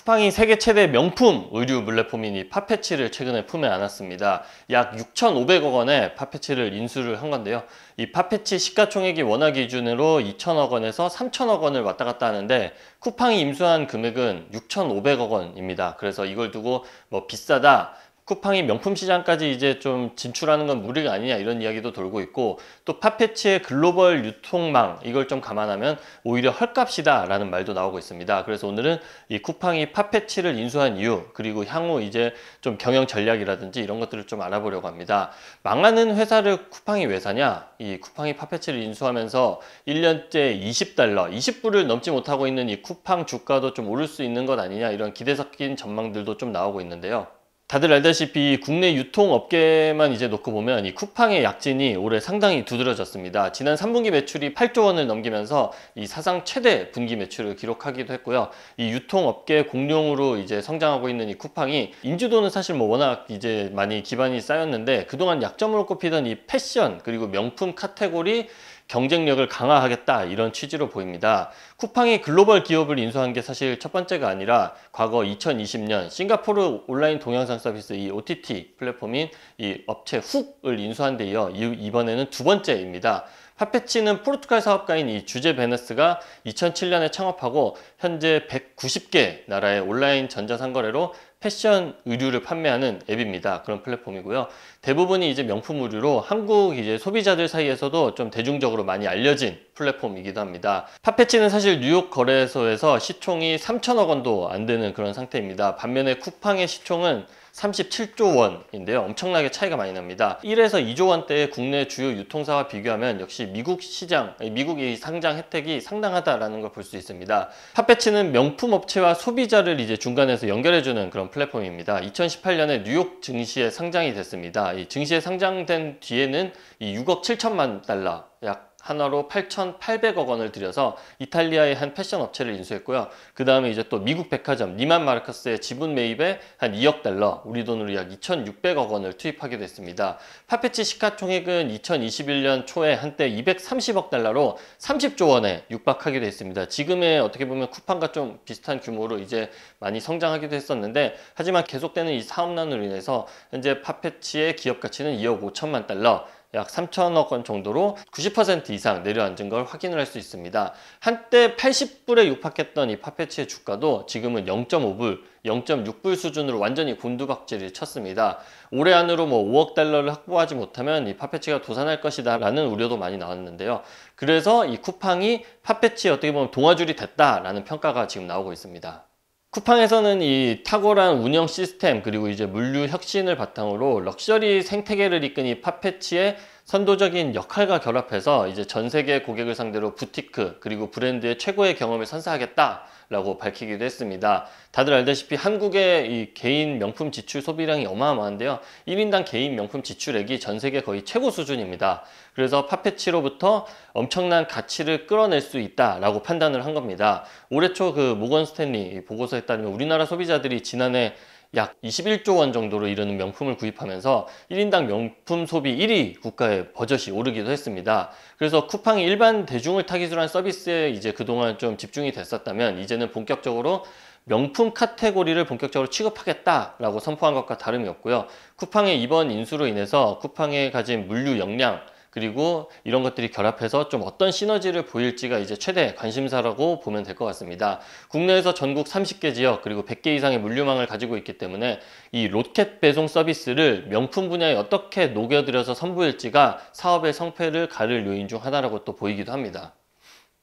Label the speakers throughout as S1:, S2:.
S1: 쿠팡이 세계 최대 명품 의류 물레폼인 이 파페치를 최근에 품에 안았습니다. 약 6,500억 원의 파페치를 인수를 한 건데요. 이 파페치 시가총액이 원화 기준으로 2천억 원에서 3천억 원을 왔다 갔다 하는데 쿠팡이 인수한 금액은 6,500억 원입니다. 그래서 이걸 두고 뭐 비싸다, 쿠팡이 명품 시장까지 이제 좀 진출하는 건 무리가 아니냐 이런 이야기도 돌고 있고, 또 파페치의 글로벌 유통망 이걸 좀 감안하면 오히려 헐값이다 라는 말도 나오고 있습니다. 그래서 오늘은 이 쿠팡이 파페치를 인수한 이유, 그리고 향후 이제 좀 경영 전략이라든지 이런 것들을 좀 알아보려고 합니다. 망하는 회사를 쿠팡이 왜 사냐? 이 쿠팡이 파페치를 인수하면서 1년째 20달러, 20불을 넘지 못하고 있는 이 쿠팡 주가도 좀 오를 수 있는 것 아니냐, 이런 기대 섞인 전망들도 좀 나오고 있는데요. 다들 알다시피 국내 유통업계만 이제 놓고 보면 이 쿠팡의 약진이 올해 상당히 두드러졌습니다. 지난 3분기 매출이 8조 원을 넘기면서 이 사상 최대 분기 매출을 기록하기도 했고요. 이 유통업계 공룡으로 이제 성장하고 있는 이 쿠팡이 인지도는 사실 뭐 워낙 이제 많이 기반이 쌓였는데, 그동안 약점으로 꼽히던 이 패션 그리고 명품 카테고리 경쟁력을 강화하겠다, 이런 취지로 보입니다. 쿠팡이 글로벌 기업을 인수한 게 사실 첫 번째가 아니라 과거 2020년 싱가포르 온라인 동영상 서비스 이 OTT 플랫폼인 이 업체 훅을 인수한 데 이어 이번에는 두 번째입니다. 파페치는 포르투갈 사업가인 이 주제 베네스가 2007년에 창업하고 현재 190개 나라의 온라인 전자상거래로 패션 의류를 판매하는 앱입니다. 그런 플랫폼이고요. 대부분이 이제 명품 의류로 한국 이제 소비자들 사이에서도 좀 대중적으로 많이 알려진 플랫폼이기도 합니다. 파페치는 사실 뉴욕 거래소에서 시총이 3천억 원도 안 되는 그런 상태입니다. 반면에 쿠팡의 시총은 37조 원인데요. 엄청나게 차이가 많이 납니다. 1에서 2조 원대의 국내 주요 유통사와 비교하면 역시 미국 시장, 미국의 상장 혜택이 상당하다라는 걸 볼 수 있습니다. 파페치는 명품 업체와 소비자를 이제 중간에서 연결해주는 그런 플랫폼입니다. 2018년에 뉴욕 증시에 상장이 됐습니다. 이 증시에 상장된 뒤에는 이 6억 7천만 달러, 약 하나로 8,800억 원을 들여서 이탈리아의 한 패션 업체를 인수했고요. 그 다음에 이제 또 미국 백화점 니만 마르커스의 지분 매입에 한 2억 달러, 우리 돈으로 약 2,600억 원을 투입하게 됐습니다. 파페치 시가총액은 2021년 초에 한때 230억 달러로 30조 원에 육박하기도 했습니다. 지금의 어떻게 보면 쿠팡과 좀 비슷한 규모로 이제 많이 성장하기도 했었는데, 하지만 계속되는 이 사업난으로 인해서 현재 파페치의 기업 가치는 2억 5천만 달러, 약 3천억 원 정도로 90% 이상 내려앉은 걸 확인을 할 수 있습니다. 한때 80불에 육박했던 이 파페치의 주가도 지금은 0.5불, 0.6불 수준으로 완전히 곤두박질을 쳤습니다. 올해 안으로 뭐 5억 달러를 확보하지 못하면 이 파페치가 도산할 것이다 라는 우려도 많이 나왔는데요. 그래서 이 쿠팡이 파페치에 어떻게 보면 동아줄이 됐다라는 평가가 지금 나오고 있습니다. 쿠팡에서는 이 탁월한 운영 시스템, 그리고 이제 물류 혁신을 바탕으로 럭셔리 생태계를 이끈 이 파페치의 선도적인 역할과 결합해서 이제 전 세계 고객을 상대로 부티크 그리고 브랜드의 최고의 경험을 선사하겠다라고 밝히기도 했습니다. 다들 알다시피 한국의 이 개인 명품 지출 소비량이 어마어마한데요. 1인당 개인 명품 지출액이 전 세계 거의 최고 수준입니다. 그래서 파페치로부터 엄청난 가치를 끌어낼 수 있다라고 판단을 한 겁니다. 올해 초 그 모건 스탠리 보고서에 따르면 우리나라 소비자들이 지난해 약 21조 원 정도로 이르는 명품을 구입하면서 1인당 명품 소비 1위 국가의 버젓이 오르기도 했습니다. 그래서 쿠팡이 일반 대중을 타깃으로 한 서비스에 이제 그동안 좀 집중이 됐었다면, 이제는 본격적으로 명품 카테고리를 본격적으로 취급하겠다라고 선포한 것과 다름이 없고요. 쿠팡의 이번 인수로 인해서 쿠팡의 가진 물류 역량, 그리고 이런 것들이 결합해서 좀 어떤 시너지를 보일지가 이제 최대 관심사라고 보면 될 것 같습니다. 국내에서 전국 30개 지역 그리고 100개 이상의 물류망을 가지고 있기 때문에 이 로켓 배송 서비스를 명품 분야에 어떻게 녹여들여서 선보일지가 사업의 성패를 가를 요인 중 하나라고 또 보이기도 합니다.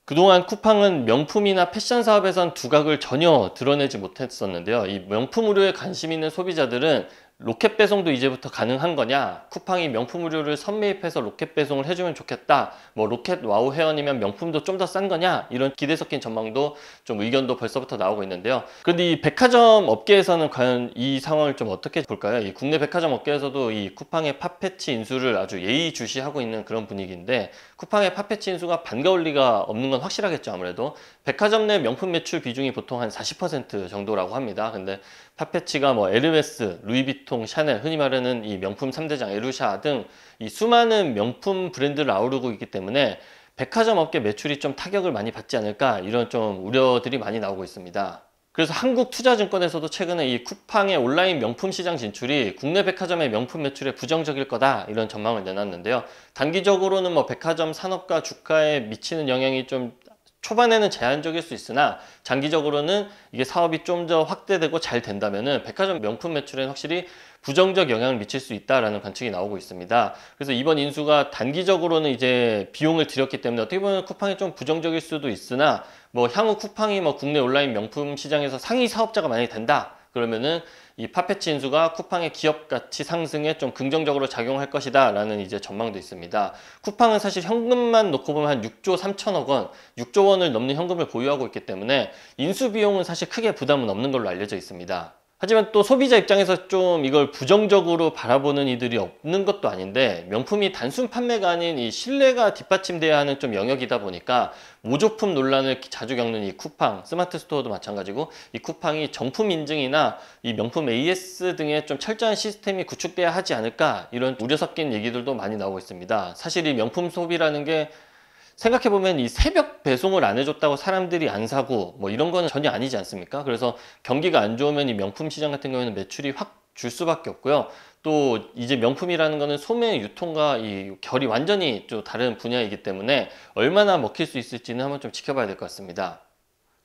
S1: 그동안 쿠팡은 명품이나 패션 사업에선 두각을 전혀 드러내지 못했었는데요. 이 명품 의류에 관심 있는 소비자들은 로켓 배송도 이제부터 가능한 거냐, 쿠팡이 명품 의류를 선매입해서 로켓 배송을 해주면 좋겠다, 뭐 로켓 와우 회원이면 명품도 좀 더 싼 거냐, 이런 기대 섞인 전망도 좀 의견도 벌써부터 나오고 있는데요. 그런데 이 백화점 업계에서는 과연 이 상황을 좀 어떻게 볼까요? 이 국내 백화점 업계에서도 이 쿠팡의 파페치 인수를 아주 예의주시하고 있는 그런 분위기인데, 쿠팡의 파페치 인수가 반가울 리가 없는 건 확실하겠죠. 아무래도 백화점 내 명품 매출 비중이 보통 한 40% 정도라고 합니다. 근데 파페치가 뭐 에르메스, 루이비통, 샤넬, 흔히 말하는 이 명품 3대장 에루샤 등 이 수많은 명품 브랜드를 아우르고 있기 때문에 백화점 업계 매출이 좀 타격을 많이 받지 않을까, 이런 좀 우려들이 많이 나오고 있습니다. 그래서 한국투자증권에서도 최근에 이 쿠팡의 온라인 명품 시장 진출이 국내 백화점의 명품 매출에 부정적일 거다 이런 전망을 내놨는데요. 단기적으로는 뭐 백화점 산업과 주가에 미치는 영향이 좀 초반에는 제한적일 수 있으나 장기적으로는 이게 사업이 좀 더 확대되고 잘 된다면은 백화점 명품 매출에 확실히 부정적 영향을 미칠 수 있다라는 관측이 나오고 있습니다. 그래서 이번 인수가 단기적으로는 이제 비용을 들였기 때문에 어떻게 보면 쿠팡이 좀 부정적일 수도 있으나 뭐 향후 쿠팡이 뭐 국내 온라인 명품 시장에서 상위 사업자가 만약에 된다 그러면은 이 파페치 인수가 쿠팡의 기업 가치 상승에 좀 긍정적으로 작용할 것이다 라는 이제 전망도 있습니다. 쿠팡은 사실 현금만 놓고 보면 한 6조 3천억 원, 6조 원을 넘는 현금을 보유하고 있기 때문에 인수 비용은 사실 크게 부담은 없는 걸로 알려져 있습니다. 하지만 또 소비자 입장에서 좀 이걸 부정적으로 바라보는 이들이 없는 것도 아닌데, 명품이 단순 판매가 아닌 이 신뢰가 뒷받침돼야 하는 좀 영역이다 보니까 모조품 논란을 자주 겪는 이 쿠팡, 스마트 스토어도 마찬가지고 이 쿠팡이 정품 인증이나 이 명품 AS 등의 좀 철저한 시스템이 구축돼야 하지 않을까, 이런 우려 섞인 얘기들도 많이 나오고 있습니다. 사실 이 명품 소비라는 게 생각해보면 이 새벽 배송을 안 해줬다고 사람들이 안 사고 뭐 이런 거는 전혀 아니지 않습니까? 그래서 경기가 안 좋으면 이 명품 시장 같은 경우에는 매출이 확 줄 수밖에 없고요. 또 이제 명품이라는 거는 소매 유통과 이 결이 완전히 좀 다른 분야이기 때문에 얼마나 먹힐 수 있을지는 한번 좀 지켜봐야 될 것 같습니다.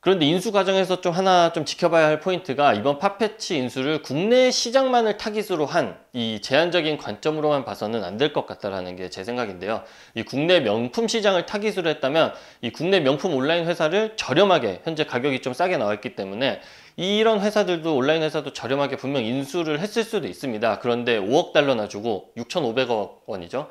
S1: 그런데 인수 과정에서 좀 하나 좀 지켜봐야 할 포인트가, 이번 파페치 인수를 국내 시장만을 타깃으로 한 이 제한적인 관점으로만 봐서는 안 될 것 같다라는 게 제 생각인데요. 이 국내 명품 시장을 타깃으로 했다면 이 국내 명품 온라인 회사를 저렴하게, 현재 가격이 좀 싸게 나와 있기 때문에 이런 회사들도, 온라인 회사도 저렴하게 분명 인수를 했을 수도 있습니다. 그런데 5억 달러나 주고 6,500억 원이죠.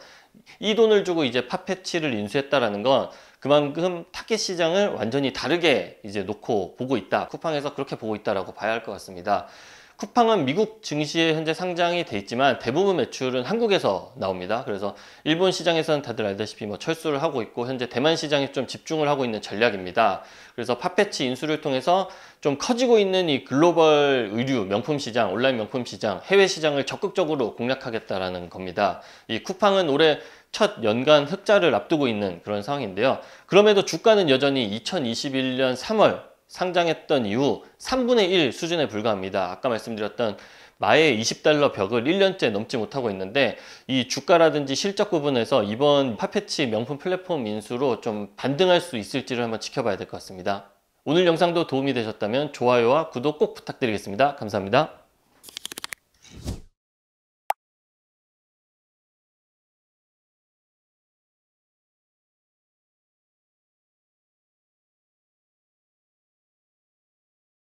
S1: 이 돈을 주고 이제 파페치를 인수했다라는 건 그만큼 타겟 시장을 완전히 다르게 이제 놓고 보고 있다. 쿠팡에서 그렇게 보고 있다라고 봐야 할 것 같습니다. 쿠팡은 미국 증시에 현재 상장이 돼 있지만 대부분 매출은 한국에서 나옵니다. 그래서 일본 시장에서는 다들 알다시피 뭐 철수를 하고 있고, 현재 대만 시장에 좀 집중을 하고 있는 전략입니다. 그래서 파페치 인수를 통해서 좀 커지고 있는 이 글로벌 의류 명품 시장, 온라인 명품 시장, 해외 시장을 적극적으로 공략하겠다라는 겁니다. 이 쿠팡은 올해 첫 연간 흑자를 앞두고 있는 그런 상황인데요. 그럼에도 주가는 여전히 2021년 3월 상장했던 이후 3분의 1 수준에 불과합니다. 아까 말씀드렸던 마의 20달러 벽을 1년째 넘지 못하고 있는데, 이 주가라든지 실적 부분에서 이번 파페치 명품 플랫폼 인수로 좀 반등할 수 있을지를 한번 지켜봐야 될 것 같습니다. 오늘 영상도 도움이 되셨다면 좋아요와 구독 꼭 부탁드리겠습니다. 감사합니다.